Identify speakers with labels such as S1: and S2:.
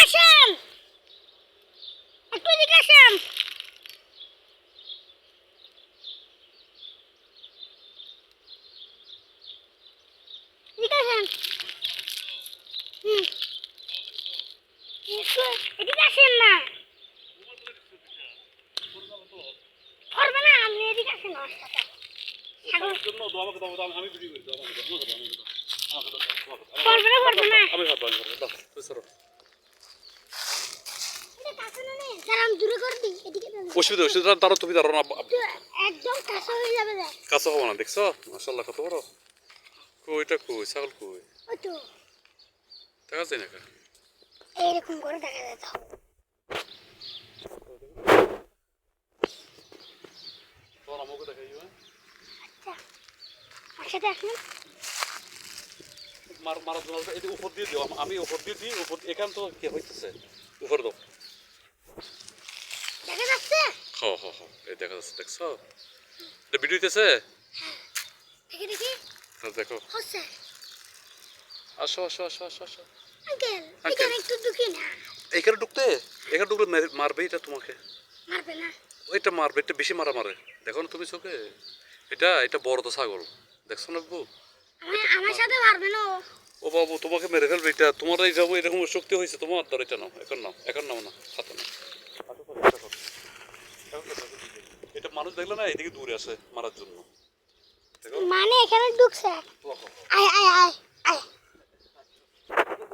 S1: আসেন, একটু এদিকে আসেন। এদিকে আসেন। হুম, এদিকে আসেন না। করবে না, আপনি এদিকে আসেন আমার সাথে। করবে না, করবে না।
S2: অসুবিধা তারা তুমি দাঁড়ানো
S1: একদম কাছে হয়ে যাবে।
S2: কাছে হবো না, দেখছো মাশাআল্লাহ কত বড়। কইটা কই ছাগল কই
S1: ওই তো
S2: দেখা যায় না কা
S1: এইরকম করে দেখা যেত।
S2: তোর আমাকে দেখাই দিবা।
S1: আচ্ছা, আমার সাথে আসুন।
S2: মারা জন্য এই উপর দিয়ে দিও, আমি উপর দিয়ে দিই। উপর এখান তো কি হইতেছে, উপর দাও।
S1: দেখা যাচ্ছে?
S2: হ্যাঁ হ্যাঁ হ্যাঁ, এই দেখা যাচ্ছে, দেখছো এটা ভিডিও হইতেছে।
S1: দেখি দেখি।
S2: দেখো
S1: হচ্ছে।
S2: আসো আসো আসো আসো আসো।
S1: আঙ্কেল,
S2: আঙ্কেল
S1: এখানে একটু ঢুকি না।
S2: এখানে ঢুকতে, এখানে ঢুকলে মারবে এটা তোমাকে।
S1: মারবে না?
S2: ওইটা মারবে, এটা বেশি মারা মারে। দেখো না তুমি চোখে, এটা এটা বড় তো ছাগল, দেখছো না বাবু?
S1: আমার সাথে মারবে না ও?
S2: ও বাবু তোমাকে মেরে ফেলবে এটা। তোমার এই যাবো এরকম শক্তি হয়েছে তোমার, ধর এটা নাও, এখন নাও, এখন নাও না, হাতে নাও। এটা মানুষ দেখলে না এদিকে দূরে আসে মারার জন্য।
S1: মানে এখানে ঢুকছে। আয় আয় আয় আয়।